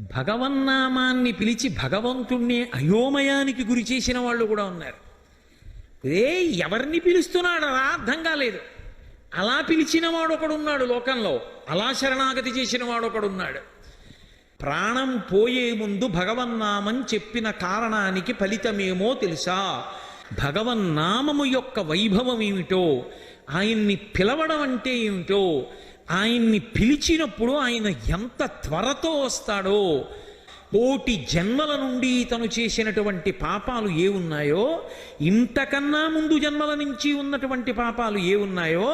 భగవన్నామాన్ని పిలిచి భగవంతుణ్ణి అయోమయానికి గురి చేసిన వాళ్ళు కూడా ఉన్నారు. ఏ ఎవరిని పిలుస్తున్నాడు అలా అర్థం కాలేదు. అలా పిలిచిన వాడు ఒకడున్నాడు లోకంలో, అలా శరణాగతి చేసిన వాడు ఒకడున్నాడు. ప్రాణం పోయే ముందు భగవన్నామం చెప్పిన కారణానికి ఫలితమేమో తెలుసా? భగవన్నామము యొక్క వైభవం ఏమిటో, ఆయన్ని పిలవడం అంటే ఏమిటో, ఆయన్ని పిలిచినప్పుడు ఆయన ఎంత త్వరతో వస్తాడో, కోటి జన్మల నుండి తను చేసినటువంటి పాపాలు ఏ ఉన్నాయో, ఇంతకన్నా ముందు జన్మల నుంచి ఉన్నటువంటి పాపాలు ఏ ఉన్నాయో,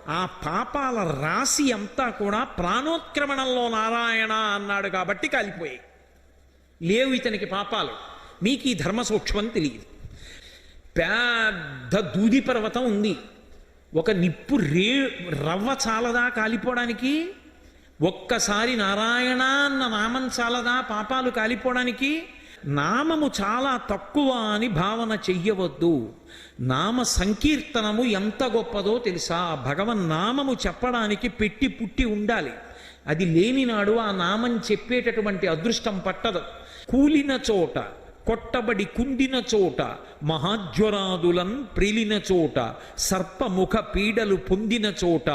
ఆ పాపాల రాశి అంతా కూడా ప్రాణోత్క్రమణంలో నారాయణ అన్నాడు కాబట్టి కాలిపోయాయి. లేవు ఇతనికి పాపాలు. మీకు ఈ ధర్మ సూక్ష్మం తెలియదు. పెద్ద దూది పర్వతం ఉంది. ఒక నిప్పు రవ్వ చాలదా కాలిపోవడానికి? ఒక్కసారి నారాయణ అన్న నామం చాలదా పాపాలు కాలిపోవడానికి? నామము చాలా తక్కువ అని భావన చెయ్యవద్దు. నామ సంకీర్తనము ఎంత గొప్పదో తెలుసా? భగవన్నామము చెప్పడానికి పెట్టి పుట్టి ఉండాలి. అది లేనినాడు ఆ నామం చెప్పేటటువంటి అదృష్టం పట్టదు. కూలిన చోట, కొట్టబడి కుండిన చోట, మహాజ్వరాదులన్ ప్రిలిన చోట, సర్పముఖ పీడలు పొందిన చోట,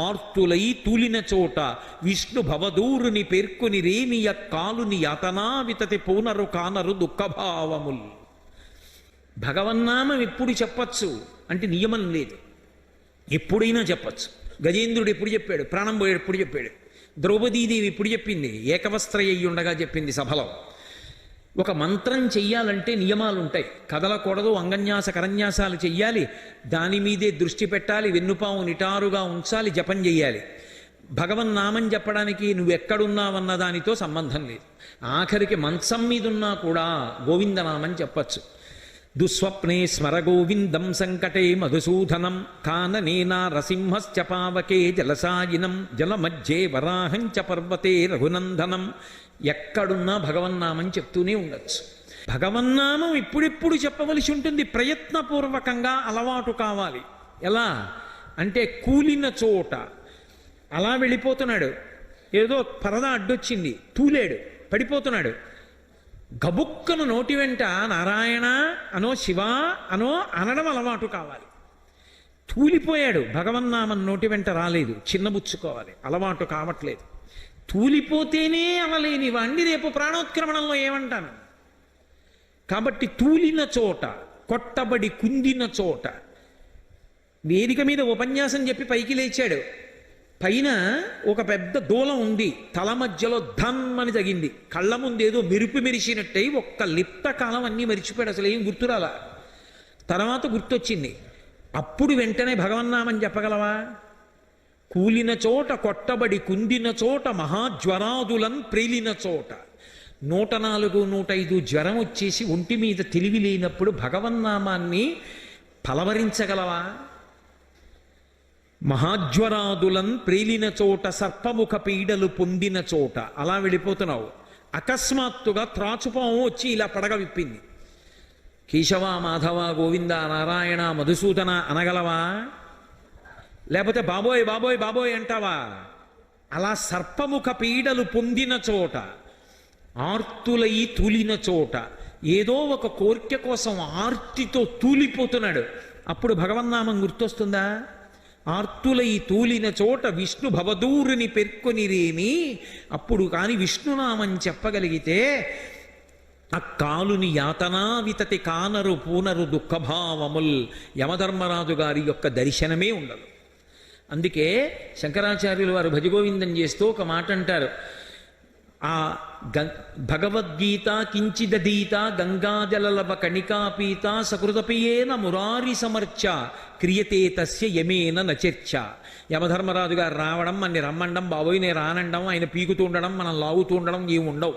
ఆర్తులై తూలిన చోట, విష్ణు భవదూరుని పేర్కొని రేనియ కాలుని యాతనా వితతి పూనరు కానరు దుఃఖభావముల్. భగవన్నామం ఎప్పుడు చెప్పచ్చు అంటే నియమం లేదు, ఎప్పుడైనా చెప్పచ్చు. గజేంద్రుడు ఎప్పుడు చెప్పాడు? ప్రాణం పోయాడు ఎప్పుడు చెప్పాడు? ద్రౌపదీదేవి ఎప్పుడు చెప్పింది? ఏకవస్త్రయ్యి ఉండగా చెప్పింది సభలో. ఒక మంత్రం చెయ్యాలంటే నియమాలు ఉంటాయి. కదలకూడదు, అంగన్యాస కరన్యాసాలు చెయ్యాలి, దాని మీదే దృష్టి పెట్టాలి, వెన్నుపాము నిటారుగా ఉంచాలి, జపం చెయ్యాలి. భగవన్నామం చెప్పడానికి నువ్వెక్కడున్నావన్న దానితో సంబంధం లేదు. ఆఖరికి మంచం మీదున్నా కూడా గోవిందనామం చెప్పచ్చు. దుస్వప్నే స్మర గోవిందం సంకటే మధుసూదనం కాననేనా రసింహశ్చ పావకే జలసాయినం జలమధ్యే వరాహంచ పర్వతే రఘునందనం. ఎక్కడున్నా భగవన్నామం చెప్తూనే ఉండొచ్చు. భగవన్నామం ఇప్పుడిప్పుడు చెప్పవలసి ఉంటుంది, ప్రయత్నపూర్వకంగా అలవాటు కావాలి. ఎలా అంటే కూలిన చోట అలా వెళ్ళిపోతున్నాడు, ఏదో పరద అడ్డొచ్చింది, తూలేడు, పడిపోతున్నాడు. గబుక్కను నోటి వెంట నారాయణ అనో శివ అనో అనడం అలవాటు కావాలి. తూలిపోయాడు, భగవన్నామం నోటి వెంట రాలేదు, చిన్నబుచ్చుకోవాలి, అలవాటు కావట్లేదు. తూలిపోతేనే అవలేని వాణ్ణి రేపు ప్రాణోత్క్రమణంలో ఏమంటాను? కాబట్టి తూలిన చోట, కొట్టబడి కుందిన చోట. వేదిక మీద ఉపన్యాసం చెప్పి పైకి లేచాడు. పైన ఒక పెద్ద దూలం ఉంది, తల మధ్యలో ధమ్మని తగింది. కళ్ళ ముందేదో మెరుపు మెరిసినట్టయి ఒక్క లిప్త కాలం అన్నీ మరిచిపోయాడు, అసలు ఏం గుర్తురాలా. తర్వాత గుర్తొచ్చింది. అప్పుడు వెంటనే భగవన్నామం చెప్పగలవా? కూలిన చోట, కొట్టబడి కుందిన చోట, మహాజ్వరాదులన్ ప్రేలిన చోట. 104, 105 జ్వరం వచ్చేసి ఒంటి మీద తెలివి లేనప్పుడు భగవన్నామాన్ని పలవరించగలవా? మహాజ్వరాదులన్ ప్రేలిన చోట, సర్పముఖ పీడలు పొందిన చోట. అలా వెళ్ళిపోతున్నావు. అకస్మాత్తుగా త్రాచుపాము వచ్చి ఇలా పడగ విప్పింది. కేశవ, మాధవ, గోవింద, నారాయణ, మధుసూదన అనగలవా? లేకపోతే బాబోయ్ బాబోయ్ బాబోయ్ అంటావా? అలా సర్పముఖ పీడలు పొందిన చోట, ఆర్తులై తూలిన చోట, ఏదో ఒక కోరిక కోసం ఆర్తితో తూలిపోతున్నాడు. అప్పుడు భగవన్నామం గుర్తొస్తుందా? ఆర్తులై తూలిన చోట విష్ణు భవదూరుని పేర్కొనిరేమి. అప్పుడు కాని విష్ణునామం చెప్పగలిగితే ఆ కాలుని యాతనా వితతి కానరు పూనరు దుఃఖభావముల్. యమధర్మరాజు గారి యొక్క దర్శనమే ఉండదు. అందుకే శంకరాచార్యులు వారు భజగోవిందం చేస్తూ ఒక మాట అంటారు. ఆ భగవద్గీత కించిదీత గంగాజలలభ కణికాపీత సకృతపియేన మురారి సమర్చ క్రియతే తస్య యమేన నచర్చ. యమధర్మరాజు గారు రావడం, మనని రమ్మండం, బాబోయ్ నేను రానండం, ఆయన పీకుతూ ఉండడం, మనం లాగుతూ ఉండడం ఏమి ఉండవు.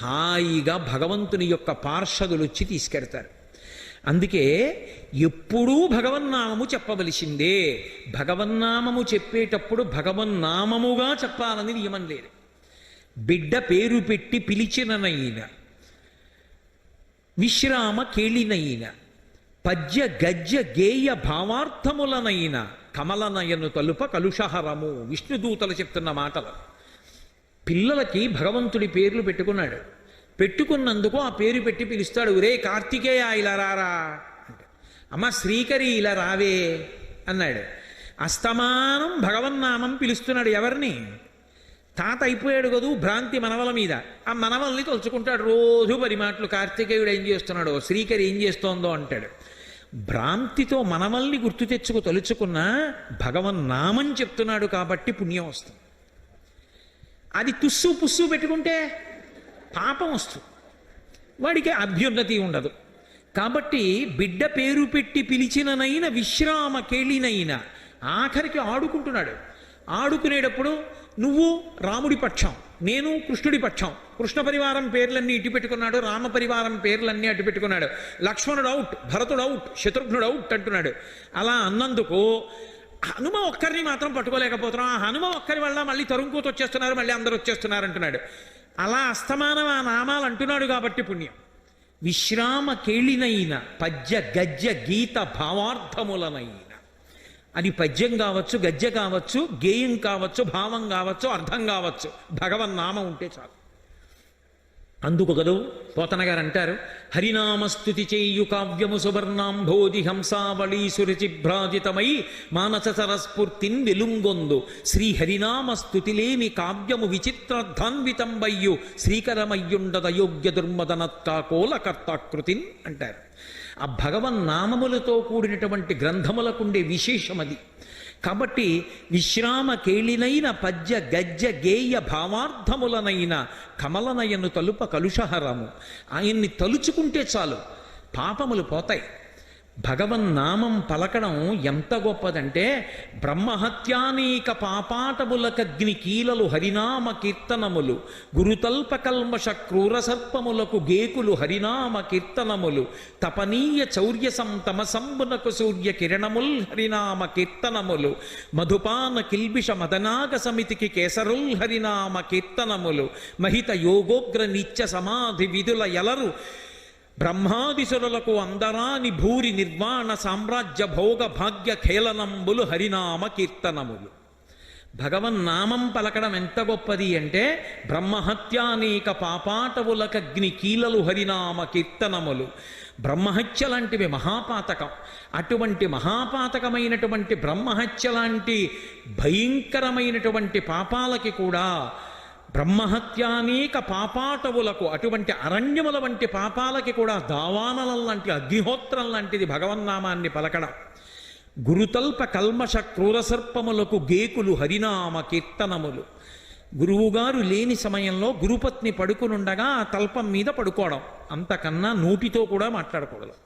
హాయిగా భగవంతుని యొక్క పార్షదులు వచ్చి తీసుకెడతారు. అందుకే ఎప్పుడూ భగవన్నామము చెప్పవలసిందే. భగవన్నామము చెప్పేటప్పుడు భగవన్నామముగా చెప్పాలని నియమం లేదు. బిడ్డ పేరు పెట్టి పిలిచిననైన, విశ్రామ కేళినైన, పద్య గద్య గేయ భావార్థములనైన కమలనయను తలుప కలుషహరము. విష్ణుదూతలు చెప్తున్న మాటలు. పిల్లలకి భగవంతుడి పేర్లు పెట్టుకున్నాడు. పెట్టుకున్నందుకు ఆ పేరు పెట్టి పిలుస్తాడు. ఒరే కార్తికేయ ఇలా రారా అంటే, అమ్మ శ్రీకరి ఇలా రావే అన్నాడు. అస్తమానం భగవన్నామం పిలుస్తున్నాడు. ఎవరిని? తాత అయిపోయాడు కదూ భ్రాంతి మనవల మీద. ఆ మనవల్ని తలుచుకుంటాడు రోజు పరిమాట్లు. కార్తికేయుడు ఏం చేస్తున్నాడో, శ్రీకరి ఏం చేస్తోందో అంటాడు. భ్రాంతితో మనవల్ని గుర్తు తెచ్చుకు తలుచుకున్నా భగవన్నామం చెప్తున్నాడు కాబట్టి పుణ్యం వస్తుంది. అది తుస్సు పుస్సు పెట్టుకుంటే పాపం వస్తుంది, వాడికి అభ్యున్నతి ఉండదు. కాబట్టి బిడ్డ పేరు పెట్టి పిలిచిననైన విశ్రామ కేళినైన ఆఖరికి ఆడుకుంటున్నాడు. ఆడుకునేటప్పుడు నువ్వు రాముడి పక్షం, నేను కృష్ణుడి పక్షం. కృష్ణ పరివారం పేర్లన్నీ ఇటు పెట్టుకున్నాడు, రామ పరివారం పేర్లన్నీ అటు పెట్టుకున్నాడు. లక్ష్మణుడు అవుట్, భరతుడు అవుట్, శత్రుఘ్నుడు అవుట్ అంటున్నాడు. అలా అన్నందుకు హనుమ ఒక్కరిని మాత్రం పట్టుకోలేకపోతున్నాం. ఆ హనుమ ఒక్కరి వల్ల మళ్ళీ తరుంకూత వచ్చేస్తున్నారు, మళ్ళీ అందరూ వచ్చేస్తున్నారు అంటున్నాడు. అలా అస్తమానం ఆ నామాలు అంటున్నాడు కాబట్టి పుణ్యం. విశ్రామ కేళినైన పద్య గద్య గీత భావార్థములనైన, అది పద్యం కావచ్చు, గద్య కావచ్చు, గేయం కావచ్చు, భావం కావచ్చు, అర్థం కావచ్చు, భగవన్నామం ఉంటే చాలు. అందుకు కదూ పోతన గారు అంటారు, హరినామస్తుతి చేయు కావ్యము సువర్ణాంభోధి హంసావళీ సురచిభ్రాజితమై మానస సరస్ఫూర్తిన్ వెలుంగొందు శ్రీహరినామస్తుతిలేమి కావ్యము విచిత్రార్థాన్వితంబయ్యు శ్రీకరమయ్యుండదయోగ్య దుర్మదనత్కాకోల కర్తాకృతిన్ అంటారు. ఆ భగవన్నామములతో కూడినటువంటి గ్రంథములకుండే విశేషమది. కాబట్టి విశ్రామ కేళినైన పద్య గద్య గేయ భావార్థములనైన కమలనయను తలుప కలుషహరము, ఆయన్ని తలుచుకుంటే చాలు పాపములు పోతాయి. భగవన్నామం పలకడం ఎంత గొప్పదంటే, బ్రహ్మహత్యానీక పాపాటములకగ్ని కీలలు హరినామ కీర్తనములు, గురుతల్ప కల్మష క్రూర సర్పములకు గేకులు హరినామ కీర్తనములు, తపనీయ చౌర్య సంతమసంబునకు సూర్య కిరణముల్ హరినామ కీర్తనములు, మధుపాన కిల్బిష మదనాగ సమితికి కేసరుల్ హరినామ కీర్తనములు, మహిత యోగోగ్ర నిత్య సమాధి విధుల ఎలరు బ్రహ్మాదిసురులకు అందరాని భూరి నిర్వాణ సామ్రాజ్య భోగ భాగ్య ఖేళనంబులు హరినామ కీర్తనములు. భగవన్నామం పలకడం ఎంత గొప్పది అంటే, బ్రహ్మహత్యానేక పాపాటవులకగ్ని కీలలు హరినామ కీర్తనములు. బ్రహ్మహత్య లాంటివి మహాపాతకం. అటువంటి మహాపాతకమైనటువంటి బ్రహ్మహత్య లాంటి భయంకరమైనటువంటి పాపాలకి కూడా, బ్రహ్మహత్యానేక పాపాటవులకు, అటువంటి అరణ్యముల వంటి పాపాలకి కూడా దావానలం లాంటి, అగ్నిహోత్రం లాంటిది భగవన్నామాన్ని పలకడం. గురుతల్ప కల్మష క్రూరసర్పములకు గేకులు హరినామ కీర్తనములు. గురువుగారు లేని సమయంలో గురుపత్ని పడుకునుండగా ఆ తల్పం మీద పడుకోవడం, అంతకన్నా నోటితో కూడా మాట్లాడకూడదు.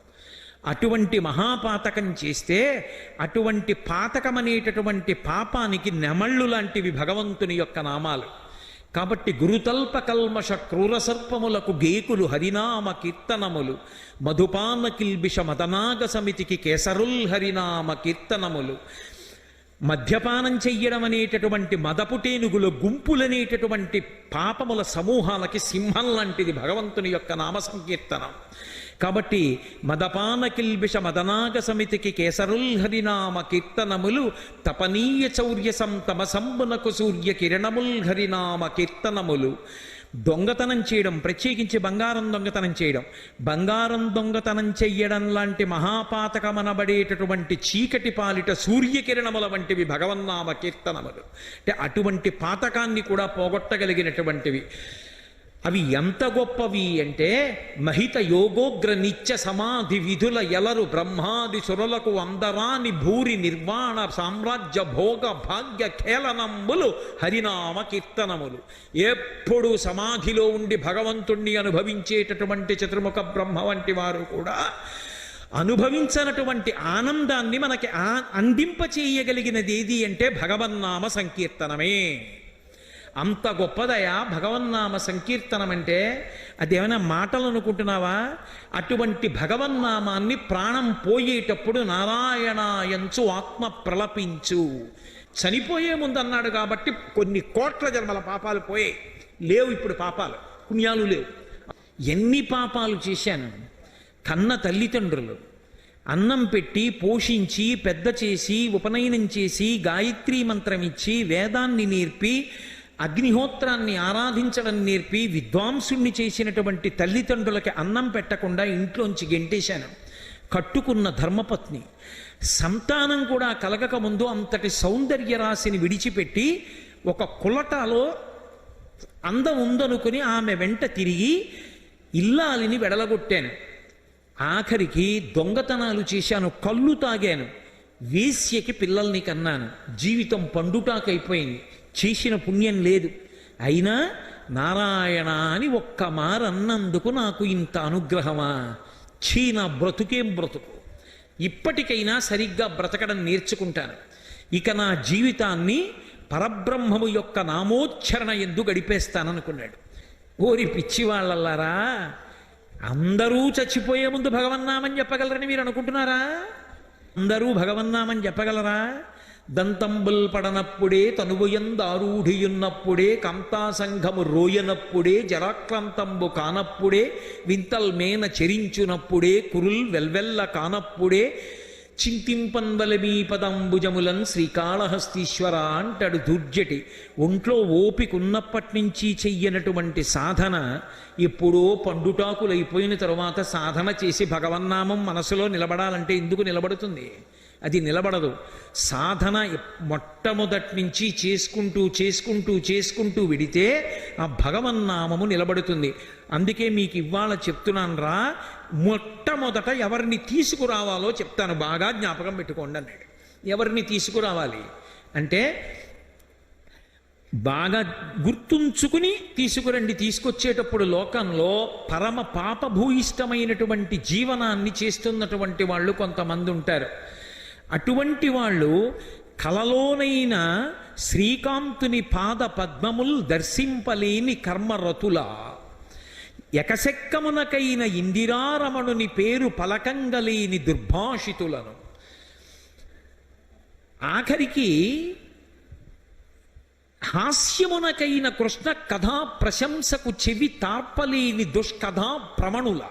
అటువంటి మహాపాతకం చేస్తే, అటువంటి పాతకమనేటటువంటి పాపానికి నెమళ్ళు లాంటివి భగవంతుని యొక్క నామాలు. కాబట్టి గురుతల్ప కల్మష క్రూరసర్పములకు గేకులు హరినామ కీర్తనములు, మధుపాన కిల్బిష మదనాగ సమితికి కేసరుల్ హరినామ కీర్తనములు. మద్యపానం చెయ్యడం అనేటటువంటి మదపుటేనుగుల గుంపులనేటటువంటి పాపముల సమూహాలకి సింహం లాంటిది భగవంతుని యొక్క నామ సంకీర్తనం. కాబట్టి మదపాన కిల్బిష మదనాగ సమితికి కేసరుల్ హరినామ కీర్తనములు, తపనీయ చౌర్య సంతమసంబునకు సూర్య కిరణముల్ హరినామ కీర్తనములు. దొంగతనం చేయడం, ప్రత్యేకించి బంగారం దొంగతనం చేయడం, బంగారం దొంగతనం చెయ్యడం లాంటి మహాపాతకమనబడేటటువంటి చీకటి పాలిట సూర్యకిరణముల వంటివి భగవన్నామ కీర్తనములు. అంటే అటువంటి పాతకాన్ని కూడా పోగొట్టగలిగినటువంటివి. అవి ఎంత గొప్పవి అంటే, మహిత యోగోగ్ర నిత్య సమాధి విధుల ఎలరు బ్రహ్మాది సురలకు అందరాని భూరి నిర్వాణ సామ్రాజ్య భోగ భాగ్య ఖేళనంబులు హరినామ కీర్తనములు. ఎప్పుడు సమాధిలో ఉండి భగవంతుణ్ణి అనుభవించేటటువంటి చతుర్ముఖ బ్రహ్మ వంటి వారు కూడా అనుభవించినటువంటి ఆనందాన్ని మనకి అందింపచేయగలిగినది ఏది అంటే భగవన్నామ సంకీర్తనమే. అంత గొప్పదయా భగవన్నామ సంకీర్తనం అంటే. అదేమైనా మాటలు అనుకుంటున్నావా? అటువంటి భగవన్నామాన్ని ప్రాణం పోయేటప్పుడు నారాయణాయంచు ఆత్మ ప్రలపించు, చనిపోయే ముందు అన్నాడు కాబట్టి కొన్ని కోట్ల జన్మల పాపాలు పోయాయి. లేవు ఇప్పుడు పాపాలు, పుణ్యాలు లేవు. ఎన్ని పాపాలు చేశాను. కన్న తల్లిదండ్రులు అన్నం పెట్టి పోషించి పెద్ద చేసి ఉపనయనం చేసి గాయత్రీ మంత్రం ఇచ్చి వేదాన్ని నేర్పి అగ్నిహోత్రాన్ని ఆరాధించడం నేర్పి విద్వాంసుణ్ణి చేసినటువంటి తల్లిదండ్రులకి అన్నం పెట్టకుండా ఇంట్లోంచి గెంటేశాను. కట్టుకున్న ధర్మపత్ని సంతానం కూడా కలగక ముందు అంతటి సౌందర్య రాశిని విడిచిపెట్టి ఒక కులటాలో అందం ఉందనుకుని ఆమె వెంట తిరిగి ఇల్లాలిని వెడలగొట్టాను. ఆఖరికి దొంగతనాలు చేశాను, కళ్ళు తాగాను, వేశ్యకి పిల్లల్ని కన్నాను. జీవితం పండుటాకైపోయింది, చేసిన పుణ్యం లేదు. అయినా నారాయణ అని ఒక్క మారన్నందుకు నాకు ఇంత అనుగ్రహమా? నా బ్రతుకేం బ్రతుకు. ఇప్పటికైనా సరిగ్గా బ్రతకడం నేర్చుకుంటాను. ఇక నా జీవితాన్ని పరబ్రహ్మము యొక్క నామోచ్చరణ ఎందు గడిపేస్తాననుకున్నాడు. ఓరి పిచ్చివాళ్ళల్లారా, అందరూ చచ్చిపోయే ముందు భగవన్నామని చెప్పగలరని మీరు అనుకుంటున్నారా? అందరూ భగవన్నామని చెప్పగలరా? దంతంబుల్ పడనప్పుడే, తనువుయందారూఢియున్నప్పుడే, కాంతాసంఘము రోయనప్పుడే, జరాక్రాంతంబు కానప్పుడే, వింతల్ మేన చెరించునప్పుడే, కురుల్ వెల్వెల్ల కానప్పుడే, చింతింపన్వలమీ పదంబుజములన్ శ్రీకాళహస్తీశ్వర అంటాడు దుర్జటి. ఒంట్లో ఓపిక ఉన్నప్పటి నుంచి చెయ్యనటువంటి సాధన ఎప్పుడో పండుటాకులైపోయిన తరువాత సాధన చేసి భగవన్నామం మనసులో నిలబడాలంటే ఎందుకు నిలబడుతుంది? అది నిలబడదు. సాధన మొట్టమొదటి నుంచి చేసుకుంటూ చేసుకుంటూ చేసుకుంటూ విడితే ఆ భగవన్నామము నిలబడుతుంది. అందుకే మీకు ఇవాళ చెప్తున్నాను రా, మొట్టమొదట ఎవరిని తీసుకురావాలో చెప్తాను, బాగా జ్ఞాపకం పెట్టుకోండి అన్నాడు. ఎవరిని తీసుకురావాలి అంటే బాగా గుర్తుంచుకుని తీసుకురండి. తీసుకొచ్చేటప్పుడు లోకంలో పరమ పాపభూయిష్టమైనటువంటి జీవనాన్ని చేస్తున్నటువంటి వాళ్ళు కొంతమంది ఉంటారు. అటువంటి వాళ్ళు కలలోనైన శ్రీకాంతుని పాద పద్మముల్ దర్శింపలేని కర్మరతుల, ఎకశెక్కమునకైన ఇందిరారమణుని పేరు పలకంగలేని దుర్భాషితులను. ఆఖరికి హాస్యమునకైన కృష్ణ కథా ప్రశంసకు చెవి తార్పలేని దుష్కథా ప్రమణుల,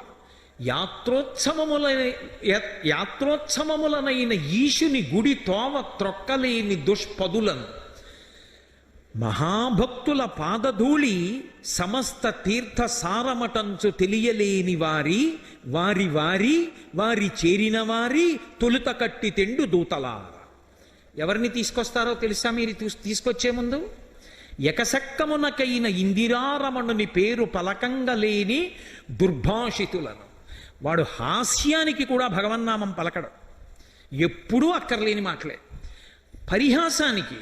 యాత్రోత్సవములనైన ఈశుని గుడి తోవ త్రొక్కలేని దుష్పదులను, మహాభక్తుల పాదధూళి సమస్త తీర్థ సారమటంచు తెలియలేని వారి వారి వారి వారి చేరిన వారి తొలుత కట్టి తెండు దూతలా. ఎవరిని తీసుకొస్తారో తెలుసా మీరు తీసుకొచ్చే ముందు? ఎకసక్కమునకైన ఇందిరారమణుని పేరు పలకంగలేని దుర్భాషితులను. వాడు హాస్యానికి కూడా భగవన్నామం పలకడం, ఎప్పుడూ అక్కర్లేని మాటలే. పరిహాసానికి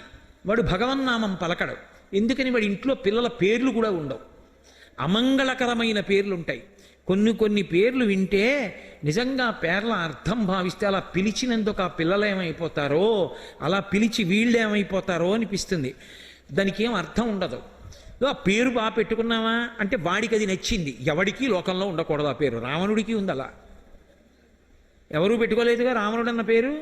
వాడు భగవన్నామం పలకడం. ఎందుకని? వాడి ఇంట్లో పిల్లల పేర్లు కూడా ఉండవు, అమంగళకరమైన పేర్లు ఉంటాయి. కొన్ని కొన్ని పేర్లు వింటే నిజంగా పేర్ల అర్థం భావిస్తే అలా పిలిచినందుకు ఆ పిల్లలు ఏమైపోతారో, అలా పిలిచి వీళ్ళు ఏమైపోతారో అనిపిస్తుంది. దానికి ఏం అర్థం ఉండదు. ఆ పేరు బాగా పెట్టుకున్నావా అంటే వాడికి అది నచ్చింది. ఎవడికి లోకంలో ఉండకూడదు ఆ పేరు. రావణుడికి ఉంది అలా, ఎవరూ పెట్టుకోలేదుగా రావణుడు అన్న పేరు.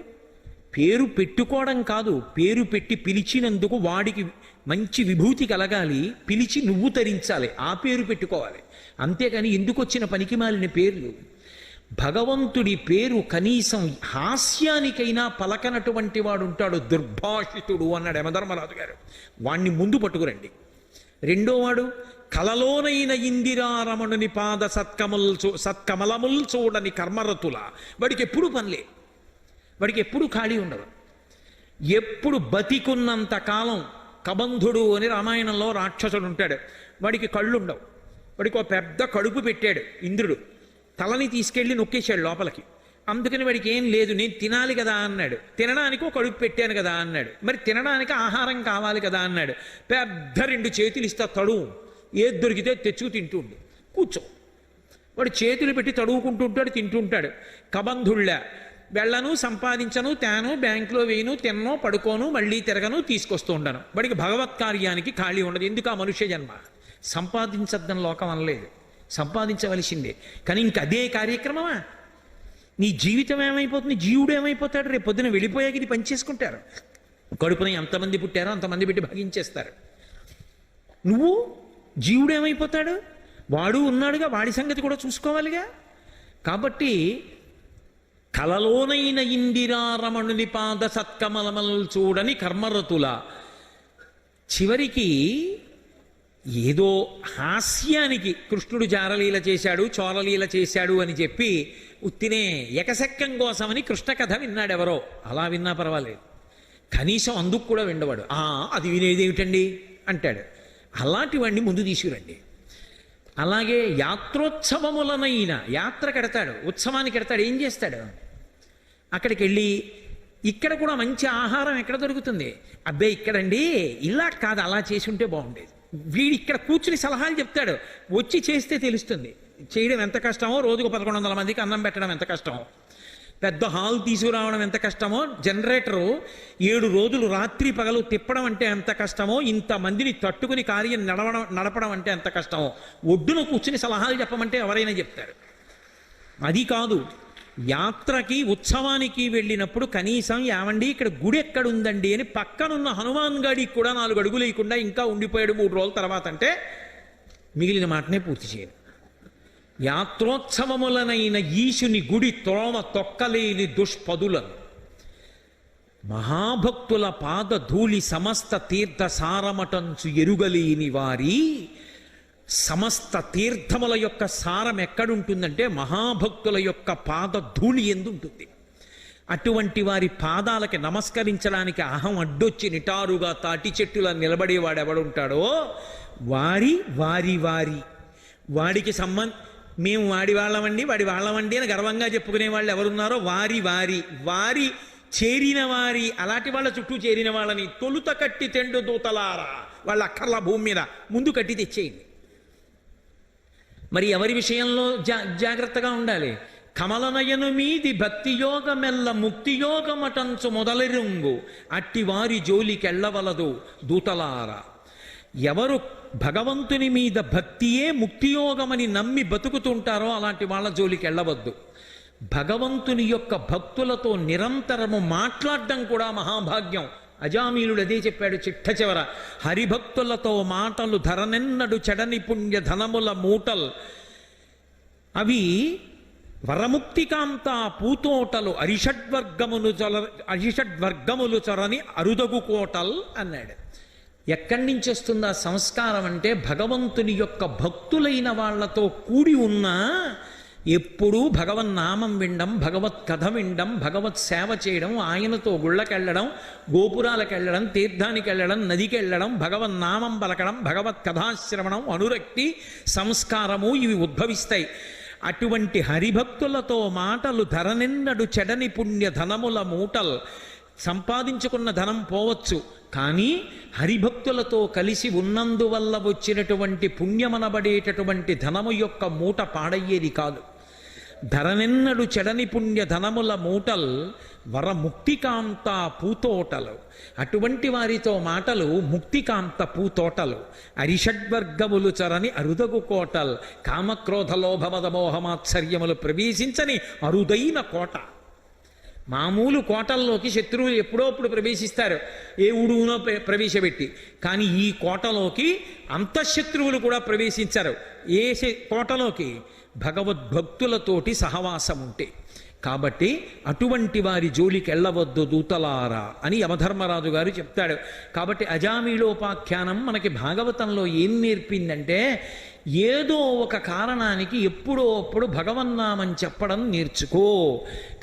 పేరు పెట్టుకోవడం కాదు, పేరు పెట్టి పిలిచినందుకు వాడికి మంచి విభూతి కలగాలి, పిలిచి నువ్వు తరించాలి, ఆ పేరు పెట్టుకోవాలి. అంతేకాని ఎందుకు వచ్చిన పనికిమాలిన పేర్లు. భగవంతుడి పేరు కనీసం హాస్యానికైనా పలకనటువంటి వాడు ఉంటాడు, దుర్భాషితుడు అన్నాడు యమధర్మరాజు గారు. వాణ్ణి ముందు పట్టుకురండి. రెండోవాడు కలలోనైన ఇందిరారమణుని పాద సత్కమలముల్ చూడని కర్మరతుల. వాడికి ఎప్పుడు పనిలే, వాడికి ఎప్పుడు ఖాళీ ఉండదు. ఎప్పుడు బతికున్నంత కాలం కబంధుడు అని రామాయణంలో రాక్షసుడు ఉంటాడు, వాడికి కళ్ళు ఉండవు. వాడికి ఒక పెద్ద కడుపు పెట్టాడు ఇంద్రుడు, తలని తీసుకెళ్ళి నొక్కేశాడు లోపలికి. అందుకని వాడికి ఏం లేదు, నేను తినాలి కదా అన్నాడు. తినడానికి ఒక కడుపు పెట్టాను కదా అన్నాడు. మరి తినడానికి ఆహారం కావాలి కదా అన్నాడు. పెద్ద 2 చేతులు ఇస్తా, తడువు, ఏది దొరికితే తెచ్చుకు తింటుండు, కూర్చో. వాడు చేతులు పెట్టి తడువుకుంటూ ఉంటాడు, తింటుంటాడు. కబంధుళ్ళ వెళ్ళను, సంపాదించను, తేను, బ్యాంకులో వేయను, తిన్నో, పడుకోను, మళ్ళీ తిరగను, తీసుకొస్తూ ఉంటాను. వాడికి భగవత్ కార్యానికి ఖాళీ ఉండదు. ఎందుకు? ఆ మనుష్య జన్మ. సంపాదించద్దని లోకం అనలేదు, సంపాదించవలసిందే. కానీ ఇంక అదే కార్యక్రమమా? నీ జీవితం ఏమైపోతుంది? జీవుడు ఏమైపోతాడు? రేపు పొద్దున వెళ్ళిపోయాక ఇది పనిచేసుకుంటారు. కడుపున ఎంతమంది పుట్టారో అంతమంది పెట్టి భగించేస్తారు. నువ్వు జీవుడు ఏమైపోతాడు? వాడు ఉన్నాడుగా, వాడి సంగతి కూడా చూసుకోవాలిగా. కాబట్టి కలలోనైన ఇందిరారమణుని పాద సత్కమలమల్ చూడని కర్మరతుల. చివరికి ఏదో హాస్యానికి కృష్ణుడు జారలీల చేశాడు, చోరలీల చేశాడు అని చెప్పి ఉత్తినే ఎకసెక్కం కోసమని కృష్ణ కథ విన్నాడు ఎవరో. అలా విన్నా పర్వాలేదు, కనీసం అందుకు కూడా విండవాడు. అది వినేదేమిటండి అంటాడు. అలాంటి వాడిని ముందు తీసుకురండి. అలాగే యాత్రోత్సవములనైన యాత్ర కడతాడు, ఉత్సవానికి కడతాడు, ఏం చేస్తాడు? అక్కడికి వెళ్ళి ఇక్కడ కూడా మంచి ఆహారం ఎక్కడ దొరుకుతుంది? అబ్బాయి ఇక్కడండి ఇలా కాదు, అలా చేసి ఉంటే బాగుండేది. వీడు ఇక్కడ కూర్చుని సలహాలు చెప్తాడు, వచ్చి చేస్తే తెలుస్తుంది చేయడం ఎంత కష్టమో, రోజుకు 1100 మందికి అన్నం పెట్టడం ఎంత కష్టమో, పెద్ద హాల్ తీసుకురావడం ఎంత కష్టమో, జనరేటరు 7 రోజులు రాత్రి పగలు తిప్పడం అంటే ఎంత కష్టమో, ఇంతమందిని తట్టుకుని కార్యం నడపడం అంటే ఎంత కష్టమో, ఒడ్డున కూర్చుని సలహాలు చెప్పమంటే ఎవరైనా చెప్తారు. అది కాదు, యాత్రకి ఉత్సవానికి వెళ్ళినప్పుడు కనీసం ఏమండి ఇక్కడ గుడి ఎక్కడుందండి అని పక్కనున్న హనుమాన్ గాడికి కూడా 4 అడుగులు వేయకుండా ఇంకా ఉండిపోయాడు 3 రోజుల తర్వాత అంటే మిగిలిన మాటనే పూర్తి చేయరు. యాత్రోత్సవములనైన ఈశుని గుడి త్రోవ తొక్కలేని దుష్పదులను మహాభక్తుల పాద ధూళి సమస్త తీర్థ సారమటంచు ఎరుగలేని వారి. సమస్త తీర్థముల యొక్క సారం ఎక్కడుంటుందంటే మహాభక్తుల యొక్క పాద ధూళి ఎందు ఉంటుంది. అటువంటి వారి పాదాలకి నమస్కరించడానికి అహం అడ్డొచ్చి నిటారుగా తాటి చెట్టులా నిలబడేవాడు ఎవడుంటాడో వారి వారి వారి వాడికి మేము వాడి వాళ్ళమండి అని గర్వంగా చెప్పుకునే వాళ్ళు ఎవరున్నారో వారి వారి వారి చేరిన వారి, అలాంటి వాళ్ళ చుట్టూ చేరిన వాళ్ళని తొలుత కట్టి తెండు దూతలారా, వాళ్ళ అక్కర్ల భూమి మీద ముందు కట్టి తెచ్చేయండి. మరి ఎవరి విషయంలో జాగ్రత్తగా ఉండాలి? కమలనయను మీది భక్తి యోగమెల్ల ముక్తి యోగమటంచు మొదలెరుంగు అట్టి వారి జోలికెళ్ళవలదు దూతలారా. ఎవరు భగవంతుని మీద భక్తియే ముక్తియోగమని నమ్మి బతుకుతుంటారో అలాంటి వాళ్ళ జోలికి వెళ్ళవద్దు. భగవంతుని యొక్క భక్తులతో నిరంతరము మాట్లాడడం కూడా మహాభాగ్యం. అజామీలుడు అదే చెప్పాడు చిట్ట చివర, హరిభక్తులతో మాటలు ధరనెన్నడు చెడని పుణ్య ధనముల మూటల్ అవి వరముక్తికాంత పూతోటలు అరిషడ్వర్గములు చొరని అరుదగు కోటల్ అన్నాడు. ఎక్కడి నుంచి వస్తుందా సంస్కారం అంటే భగవంతుని యొక్క భక్తులైన వాళ్లతో కూడి ఉన్నా ఎప్పుడూ భగవన్నామం వినడం, భగవత్ కథ వినడం, భగవత్ సేవ చేయడం, ఆయనతో గుళ్ళకెళ్ళడం, గోపురాలకు వెళ్ళడం, తీర్థానికి వెళ్ళడం, నదికి వెళ్ళడం, భగవన్నామం పలకడం, భగవత్ కథాశ్రవణం, అనురక్తి, సంస్కారము ఇవి ఉద్భవిస్తాయి. అటువంటి హరిభక్తులతో మాటలు ధరనిన్నడు చెడని పుణ్య ధనముల మూటల్. సంపాదించుకున్న ధనం పోవచ్చు, కానీ హరిభక్తులతో కలిసి ఉన్నందువల్ల వచ్చినటువంటి పుణ్యమనబడేటటువంటి ధనము యొక్క మూట పాడయ్యేది కాదు. ధరనెన్నడు చెడని పుణ్య ధనముల మూటల్ వరముక్తికాంత పూతోటలు. అటువంటి వారితో మాటలు ముక్తికాంత పూతోటలు. అరిషడ్వర్గములు చరని అరుదగు కోటల్. కామక్రోధ లోభమదమోహమాత్సర్యములు ప్రవేశించని అరుదైన కోట. మామూలు కోటల్లోకి శత్రువులు ఎప్పుడోప్పుడు ప్రవేశిస్తారు, ఏ ఉడుగునో ప్రవేశపెట్టి. కానీ ఈ కోటలోకి అంతఃశత్రువులు కూడా ప్రవేశించారు. ఏ కోటలోకి? భగవద్భక్తులతోటి సహవాసం ఉంటే. కాబట్టి అటువంటి వారి జోలికి వెళ్ళవద్దు దూతలారా అని యమధర్మరాజు గారు చెప్తాడు. కాబట్టి అజామీళోపాఖ్యానం మనకి భాగవతంలో ఏం నేర్పిందంటే, ఏదో ఒక కారణానికి ఎప్పుడో అప్పుడు భగవన్నామని చెప్పడం నేర్చుకో.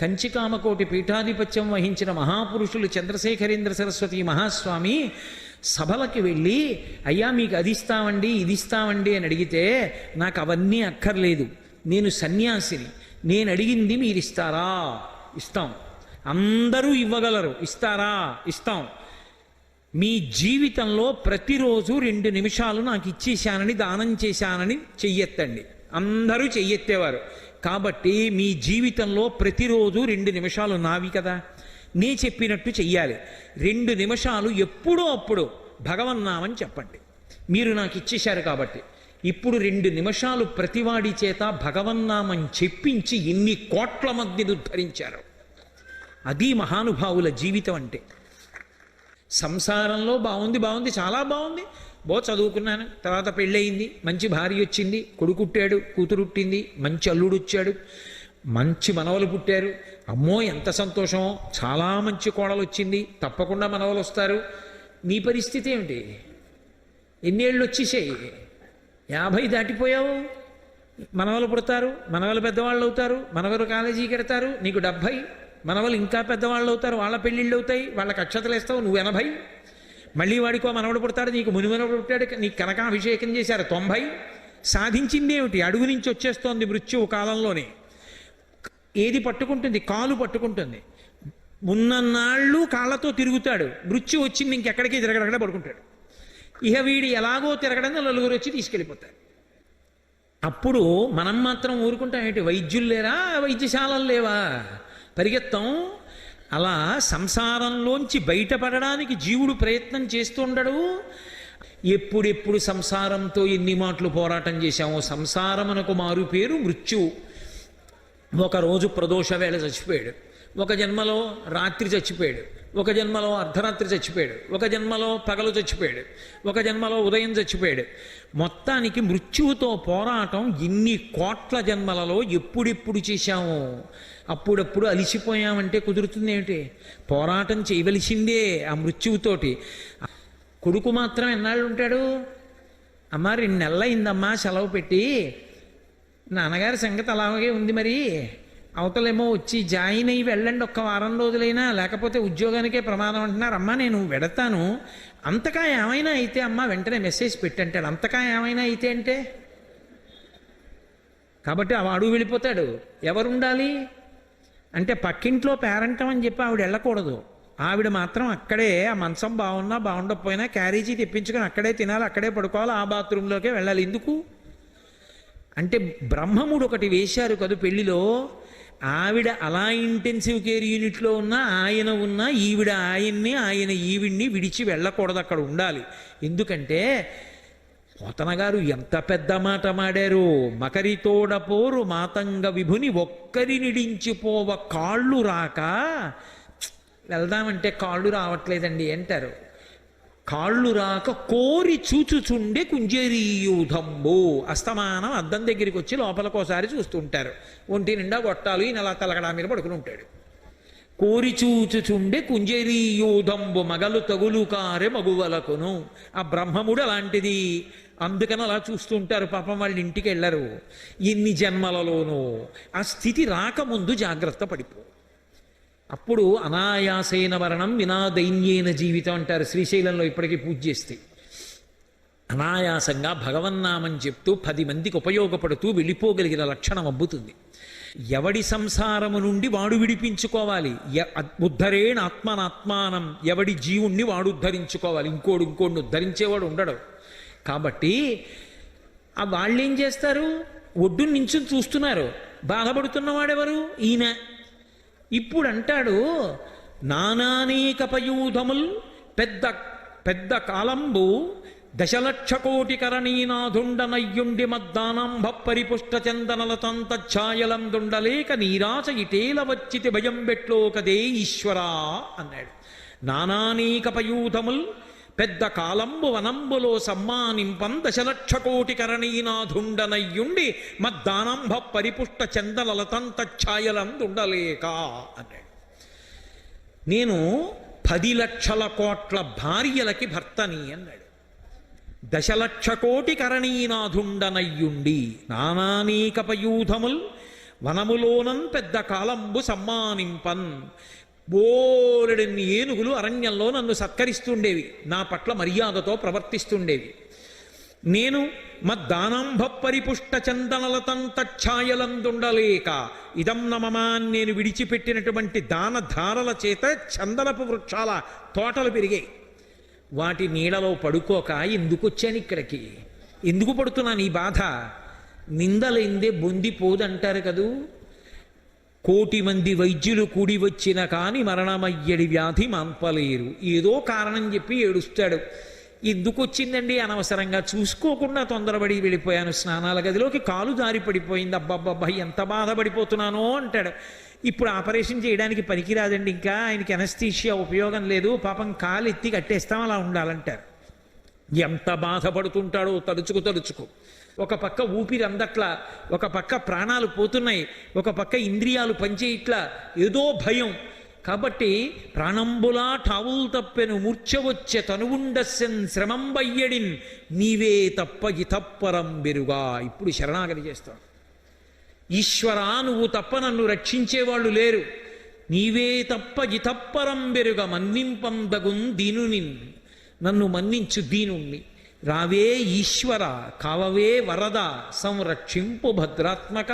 కంచికామకోటి పీఠాధిపత్యం వహించిన మహాపురుషులు చంద్రశేఖరేంద్ర సరస్వతి మహాస్వామి సభలకి వెళ్ళి, అయ్యా మీకు అది ఇస్తామండి ఇది ఇస్తామండి అని అడిగితే, నాకు అవన్నీ అక్కర్లేదు, నేను సన్యాసిని, నేను అడిగింది మీరు ఇస్తారా? ఇస్తాం. అందరూ ఇవ్వగలరు, ఇస్తారా? ఇస్తాం. మీ జీవితంలో ప్రతిరోజు 2 నిమిషాలు నాకు ఇచ్చేశానని, దానం చేశానని చెయ్యెత్తండి. అందరూ చెయ్యెత్తేవారు. కాబట్టి మీ జీవితంలో ప్రతిరోజు 2 నిమిషాలు నావి కదా, నే చెప్పినట్టు చెయ్యాలి. 2 నిమిషాలు ఎప్పుడో అప్పుడు భగవన్నామని చెప్పండి. మీరు నాకు ఇచ్చేశారు కాబట్టి ఇప్పుడు 2 నిమిషాలు ప్రతివాడి చేత భగవన్నామని చెప్పించి ఎన్ని కోట్ల మందిని ఉద్ధరించారు. అది మహానుభావుల జీవితం అంటే. సంసారంలో బాగుంది, చాలా బాగుంది, చదువుకున్నాను, తర్వాత పెళ్ళయింది, మంచి భార్య వచ్చింది, కొడుకుట్టాడు, కూతురుట్టింది, మంచి అల్లుడు వచ్చాడు, మంచి మనవలు పుట్టారు, అమ్మో ఎంత సంతోషమో, చాలా మంచి కోడలు వచ్చింది, తప్పకుండా మనవలు వస్తారు. నీ పరిస్థితి ఏమిటి? ఎన్నేళ్ళు వచ్చేసాయి? 50 దాటిపోయావు. మనవలు పుడతారు, మనవలు పెద్దవాళ్ళు అవుతారు, మనవరు కాలేజీకి వెడతారు, నీకు 70, మనవలు ఇంకా పెద్దవాళ్ళు అవుతారు, వాళ్ళ పెళ్ళిళ్ళు అవుతాయి, వాళ్ళకి అక్షతలు వేస్తావు, నువ్వు 80. మళ్ళీ వాడికో మనవడు పుడతాడు, నీకు మునిమనవడు పుట్టాడు, నీకు కనకాభిషేకం చేశారు 90. సాధించింది ఏమిటి? అడుగు నుంచి వచ్చేస్తోంది మృత్యువు కాలంలోనే. ఏది పట్టుకుంటుంది? కాలు పట్టుకుంటుంది. ఉన్నన్నాళ్ళు కాళ్ళతో తిరుగుతాడు, మృత్యు వచ్చింది ఇంకెక్కడికి తిరగడక్కడ పడుకుంటాడు. ఇక వీడి ఎలాగో తిరగడం నలుగురు వచ్చి తీసుకెళ్ళిపోతారు. అప్పుడు మనం మాత్రం ఊరుకుంటాం ఏంటి? వైద్యులు లేరా? వైద్యశాలలు లేవా? పరిగెత్తం. అలా సంసారంలోంచి బయటపడడానికి జీవుడు ప్రయత్నం చేస్తుండడు. ఎప్పుడెప్పుడు సంసారంతో ఎన్ని మాటలు పోరాటం చేశామో. సంసారమునకు మారు పేరు మృత్యువు. ఒకరోజు ప్రదోష వేళ చచ్చిపోయాడు, ఒక జన్మలో రాత్రి చచ్చిపోయాడు, ఒక జన్మలో అర్ధరాత్రి చచ్చిపోయాడు, ఒక జన్మలో పగలు చచ్చిపోయాడు, ఒక జన్మలో ఉదయం చచ్చిపోయాడు. మొత్తానికి మృత్యువుతో పోరాటం ఇన్ని కోట్ల జన్మలలో ఎప్పుడెప్పుడు చేశామో. అప్పుడప్పుడు అలిసిపోయామంటే కుదురుతుంది ఏమిటి? పోరాటం చేయవలసిందే ఆ మృత్యువుతోటి. కొడుకు మాత్రం ఎన్నాళ్ళు ఉంటాడు? అమ్మ 2 నెలలైందమ్మా సెలవు పెట్టి, నాన్నగారి సంగతి అలాగే ఉంది, మరి అవతలేమో వచ్చి జాయిన్ అయ్యి వెళ్ళండి ఒక్క వారం రోజులైనా, లేకపోతే ఉద్యోగానికే ప్రమాదం అంటున్నారు. అమ్మ నేను వెడతాను, అంతకా ఏమైనా అయితే అమ్మ వెంటనే మెసేజ్ పెట్టంటాడు. అంతకా ఏమైనా అయితే అంటే కాబట్టి వాడు వెళ్ళిపోతాడు. ఎవరు ఉండాలి అంటే పక్కింట్లో పేరంటం అని చెప్పి ఆవిడ వెళ్ళకూడదు. ఆవిడ మాత్రం అక్కడే ఆ మంచం బాగున్నా బాగుండకపోయినా క్యారేజీ తెప్పించుకొని అక్కడే తినాలి, అక్కడే పడుకోవాలి, ఆ బాత్రూంలోకే వెళ్ళాలి. ఎందుకు అంటే బ్రహ్మముడు ఒకటి వేశారు కదా పెళ్లిలో. ఆవిడ అలా ఇంటెన్సివ్ కేర్ యూనిట్లో ఉన్నా, ఆయన ఉన్నా, ఈవిడ ఆయన్ని, ఆయన ఈవిడ్ని విడిచి వెళ్ళకూడదు, అక్కడ ఉండాలి. ఎందుకంటే పోతన గారు ఎంత పెద్ద మాట మాడారు. మకరితోడపోరు మాతంగ విభుని ఒక్కరి నిడించిపోవ కాళ్ళు రాక. వెళ్దామంటే కాళ్ళు రావట్లేదండి అంటారు. కాళ్ళు రాక కోరి చూచుచుండే కుంజరీయూధంబు. అస్తమానం అద్దం దగ్గరికి వచ్చి లోపలకోసారి చూస్తుంటారు. ఒంటి నిండా గొట్టాలు, ఈయన అలా తలగడా మీద పడుకుని ఉంటాడు. కోరి చూచుచుండే కుంజరీయూధంబు మగలు తగులు కారె మగువలకును. ఆ బ్రహ్మముడు అలాంటిది. అందుకని అలా చూస్తుంటారు. పాపం వాళ్ళ ఇంటికి వెళ్ళరు. ఎన్ని జన్మలలోనూ ఆ స్థితి రాకముందు జాగ్రత్త పడిపో. అప్పుడు అనాయాసైన మరణం వినా దైన్యేన జీవితం అంటారు శ్రీశైలంలో ఇప్పటికీ పూజ చేస్తే. అనాయాసంగా భగవన్నామని చెప్తూ 10 మందికి ఉపయోగపడుతూ వెళ్ళిపోగలిగిన లక్షణం అబ్బుతుంది. ఎవడి సంసారము నుండి వాడు విడిపించుకోవాలి. ఉద్ధరేణ ఆత్మనాత్మానం. ఎవడి జీవుణ్ణి వాడు ఉద్ధరించుకోవాలి. ఇంకోడిని ఉద్ధరించేవాడు ఉండడు. కాబట్టి ఆ వాళ్ళేం చేస్తారు? ఒడ్డు నించుని చూస్తున్నారు. బాధపడుతున్నవాడెవరు? ఈయన. ఇప్పుడు అంటాడు, నానానేక పయూధముల్ పెద్ద పెద్ద కాలంబు 1,00,00,000,000 కరణీనాథుండనయ్యుండి మద్దానంభ పరిపుష్ట చందనలతంతఛాయలందుండలేక నీరాచ ఇటేల వచ్చితి భయం బెట్లోకదే ఈశ్వరా అన్నాడు. నానానేక పయూధముల్ పెద్ద కాలంబు వనంబులో సమ్మానింపం 1,00,00,000,000 కరణీనాథుండనయ్యుండి మద్దానంభ పరిపుష్ట చందనలతంతఛాయలందుండలేక అన్నాడు. నేను 10 లక్షల కోట్ల భార్యలకి భర్తని అన్నాడు. 1,00,00,000,000 కరణీనాథుండనయ్యుండి నానానేక పయూధముల్ వనములోనం పెద్ద కాలంబు సమ్మానింపన్. బోలెడన్ని ఏనుగులు అరణ్యంలో నన్ను సత్కరిస్తుండేవి, నా పట్ల మర్యాదతో ప్రవర్తిస్తుండేవి. నేను మద్దానంభ పరిపుష్ట చందనలతంతఛాయలందుండలేక ఇదం నమమాన్ నేను విడిచిపెట్టినటువంటి దాన ధారల చేత చందనపు వృక్షాల తోటలు పెరిగాయి. వాటి నీడలో పడుకోక ఎందుకు వచ్చాను ఇక్కడికి? ఎందుకు పడుతున్నాను ఈ బాధ? నిందలైందే బొందిపోదంటారు కదూ. 1,000,000 మంది వైద్యులు కూడి వచ్చిన కాని మరణమయ్యడి వ్యాధి మాన్పలేరు. ఏదో కారణం చెప్పి ఏడుస్తాడు. ఎందుకు వచ్చిందండి అనవసరంగా? చూసుకోకుండా తొందరపడి వెళ్ళిపోయాను స్నానాల గదిలోకి, కాలు జారి పడిపోయింది, అబ్బబ్బబ్బా ఎంత బాధపడిపోతున్నానో అంటాడు. ఇప్పుడు ఆపరేషన్ చేయడానికి పనికిరాదండి, ఇంకా ఆయనకి ఎనస్థీషియా ఉపయోగం లేదు, పాపం కాలు ఎత్తి కట్టేస్తాం, అలా ఉండాలంటారు. ఎంత బాధపడుతుంటాడో తలుచుకు. ఒక పక్క ఊపిరి అందట్లా, ఒక పక్క ప్రాణాలు పోతున్నాయి, ఒక పక్క ఇంద్రియాలు పనిచేయట్లా, ఏదో భయం. కాబట్టి ప్రాణంబులా ఠావుల్ తప్పెను మూర్ఛ వచ్చె తనువుండస్సెన్ శ్రమంబయ్యడిన్ నీవే తప్ప ఇతప్పరం బెరుగా. ఇప్పుడు శరణాగతి చేస్తాం. ఈశ్వరా నువ్వు తప్ప నన్ను రక్షించేవాళ్ళు లేరు, నీవే తప్ప ఇతప్పరం బెరుగ మన్నింపందగున్ దీనునిన్, నన్ను మన్నించు దీనుణ్ణి. రావే ఈశ్వర కావవే వరద సంరక్షింపు భద్రాత్మక.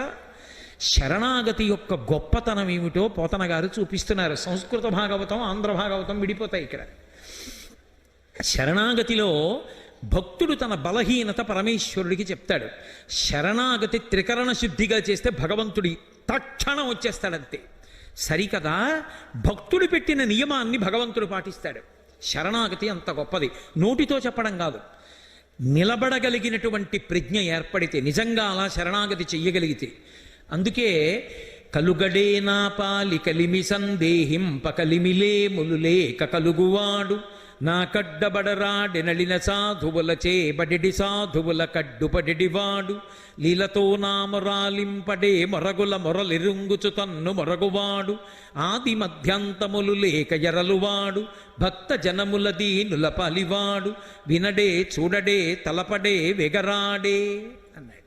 శరణాగతి యొక్క గొప్పతనం ఏమిటో పోతన గారు చూపిస్తున్నారు. సంస్కృత భాగవతం ఆంధ్ర భాగవతం విడిపోతాయి ఇక్కడ. శరణాగతిలో భక్తుడు తన బలహీనత పరమేశ్వరుడికి చెప్తాడు. శరణాగతి త్రికరణ శుద్ధిగా చేస్తే భగవంతుడి తక్షణం వచ్చేస్తాడంతే. సరికదా భక్తుడు పెట్టిన నియమాన్ని భగవంతుడు పాటిస్తాడు. శరణాగతి అంత గొప్పది. నోటితో చెప్పడం కాదు, నిలబడగలిగినటువంటి ప్రజ్ఞ ఏర్పడితే, నిజంగా అలా శరణాగతి చెయ్యగలిగితే. అందుకే కలుగడే నా పాలి కలిమి సందేహింప కలిమిలే ములులేక కలుగువాడు, నా కడ్డబడరాడెనలిన సాధువులచే బడిడి సాధువుల కడ్డుపడిడివాడు, లీలతో నామరాలింపడే మొరగుల మొరలిరుంగుచు తన్ను మొరగువాడు, ఆది మధ్యాంతములు లేక ఎరలువాడు, భక్త జనముల దీనుల పలివాడు, వినడే చూడడే తలపడే వెగరాడే అన్నాడు.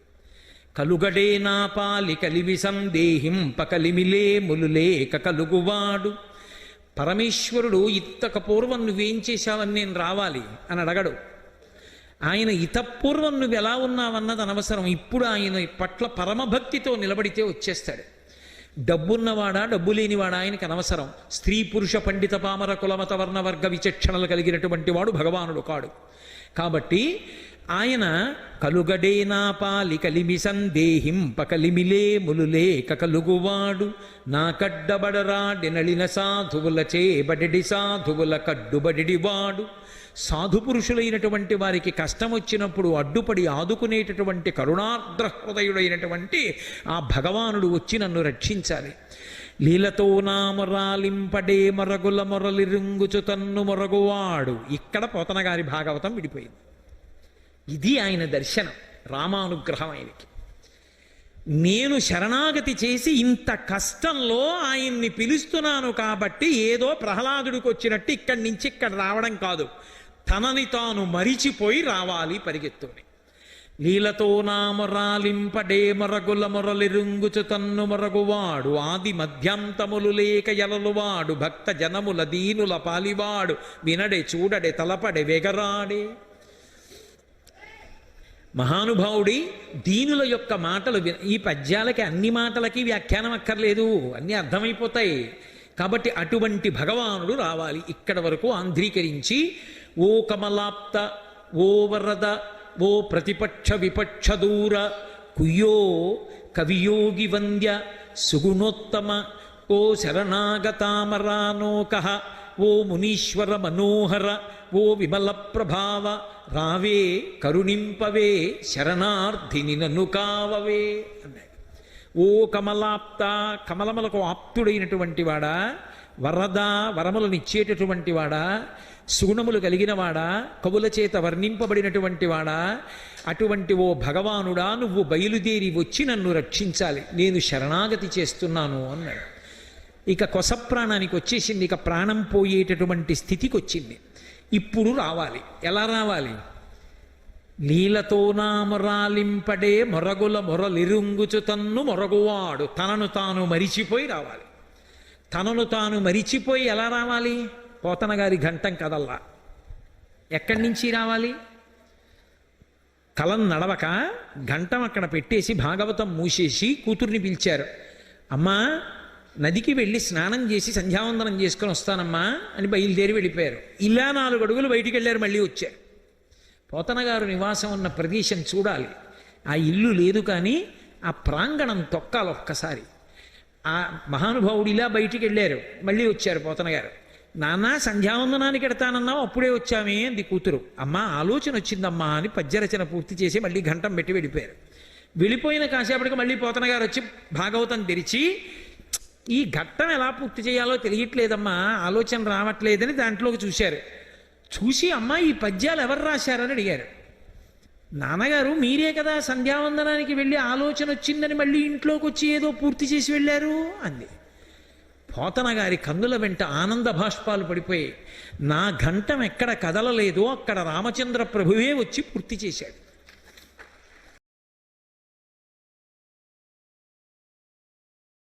కలుగడే నా పాలి కలిమి సందేహింప కలిమిలే ములులేక కలుగువాడు. పరమేశ్వరుడు ఇత్తక పూర్వం నువ్వేం చేశావని నేను రావాలి అని అడగడు. ఆయన ఇతపూర్వం నువ్వు ఎలా ఉన్నావన్నది అనవసరం. ఇప్పుడు ఆయన పట్ల పరమభక్తితో నిలబడితే వచ్చేస్తాడు. డబ్బున్నవాడా డబ్బు లేనివాడా ఆయనకి అనవసరం. స్త్రీ పురుష పండిత పామర కులమత వర్ణవర్గ విచక్షణలు కలిగినటువంటి వాడు భగవానుడు కాడు. కాబట్టి ఆయన కలుగడే నా పాలి కలిమి సందేహింప కలిమిలే ములులేక కలుగువాడు, నా కడ్డబడరాడెనలిన సాధువులచే బడిడి సాధువుల కడ్డుబడిడివాడు. సాధుపురుషులైనటువంటి వారికి కష్టం వచ్చినప్పుడు అడ్డుపడి ఆదుకునేటటువంటి కరుణార్ద్ర హృదయుడైనటువంటి ఆ భగవానుడు వచ్చి నన్ను రక్షించాలి. లీలతో నామరాలింపడే మొరగుల మొరలిరుంగుచు తన్ను మొరగువాడు. ఇక్కడ పోతన గారి భాగవతం విడిపోయింది. ఇది ఆయన దర్శనం, రామానుగ్రహం ఆయనకి. నేను శరణాగతి చేసి ఇంత కష్టంలో ఆయన్ని పిలుస్తున్నాను కాబట్టి ఏదో ప్రహ్లాదుడికి వచ్చినట్టు ఇక్కడి నుంచి ఇక్కడ రావడం కాదు, తనని తాను మరిచిపోయి రావాలి పరిగెత్తుని. లీలతో నామరాలింపడే మొరగుల మొరలిరుంగుచు తన్ను మొరగువాడు, ఆది మధ్యాంతములు లేక ఎలలువాడు, భక్త జనముల దీనుల పాలివాడు, వినడే చూడడే తలపడే వెగరాడే. మహానుభావుడి దీనుల యొక్క మాటలు ఈ పద్యాలకి అన్ని మాటలకి వ్యాఖ్యానం అక్కర్లేదు, అన్నీ అర్థమైపోతాయి. కాబట్టి అటువంటి భగవానుడు రావాలి. ఇక్కడ వరకు ఆంధ్రీకరించి ఓ కమలాప్త, ఓ వరద, ఓ ప్రతిపక్ష విపక్ష దూర, కుయ్యో కవియోగి వంద్య సుగుణోత్తమ, ఓ శరణాగతామరానోక, ఓ మునీశ్వర మనోహర, ఓ విమల ప్రభావ, రావే కరుణింపవే శరణార్థిని నన్ను కావవే అన్నాడు. ఓ కమలాప్త, కమలములకు ఆప్తుడైనటువంటి వాడా, వరద వరములనిచ్చేటటువంటి వాడా, సుగుణములు కలిగిన వాడా, కవుల చేత వర్ణింపబడినటువంటి వాడా, అటువంటి ఓ భగవానుడా నువ్వు బయలుదేరి వచ్చి నన్ను రక్షించాలి, నేను శరణాగతి చేస్తున్నాను అన్నాడు. ఇక కొస ప్రాణానికి వచ్చేసింది, ఇక ప్రాణం పోయేటటువంటి స్థితికి వచ్చింది. ఇప్పుడు రావాలి. ఎలా రావాలి? లీలతో నామరాలింపడే మొరగుల మొరలిరుంగుచు తన్ను మొరగువాడు. తనను తాను మరిచిపోయి రావాలి. తనను తాను మరిచిపోయి ఎలా రావాలి? పోతన గారి ఘంటం కదల్లా. ఎక్కడి నుంచి రావాలి? కలం నడవక ఘంటం అక్కడ పెట్టేసి భాగవతం మూసేసి కూతుర్ని పిలిచారు. అమ్మా నదికి వెళ్ళి స్నానం చేసి సంధ్యావందనం చేసుకొని వస్తానమ్మా అని బయలుదేరి వెళ్ళిపోయారు. ఇలా 4 అడుగులు బయటికి వెళ్ళారు, మళ్ళీ వచ్చారు. పోతన గారు నివాసం ఉన్న ప్రదేశం చూడాలి. ఆ ఇల్లు లేదు కానీ ఆ ప్రాంగణం తొక్కాలి ఒక్కసారి. ఆ మహానుభావుడు ఇలా బయటికి వెళ్ళారు, మళ్ళీ వచ్చారు పోతన గారు. నాన్న సంధ్యావందనానికి ఎడతానన్నావు, అప్పుడే వచ్చామే అంది కూతురు. అమ్మ ఆలోచన వచ్చిందమ్మా అని పద్యరచన పూర్తి చేసి మళ్ళీ ఘంటం పెట్టి వెళ్ళిపోయారు. వెళ్ళిపోయిన కాసేపటికి మళ్ళీ పోతన గారు వచ్చి భాగవతం తెరిచి, ఈ ఘట్టం ఎలా పూర్తి చేయాలో తెలియట్లేదమ్మా, ఆలోచన రావట్లేదని దాంట్లోకి చూశారు. చూసి అమ్మ ఈ పద్యాలు ఎవరు రాశారని అడిగారు. నాన్నగారు మీరే కదా సంధ్యావందనానికి వెళ్ళి ఆలోచన వచ్చిందని మళ్ళీ ఇంట్లోకి వచ్చి ఏదో పూర్తి చేసి వెళ్ళారు అంది. పోతన గారి కన్నుల వెంట ఆనంద భాష్పాలు పడిపోయి నా ఘంటం ఎక్కడ కదలలేదో అక్కడ రామచంద్ర ప్రభువే వచ్చి పూర్తి చేశాడు.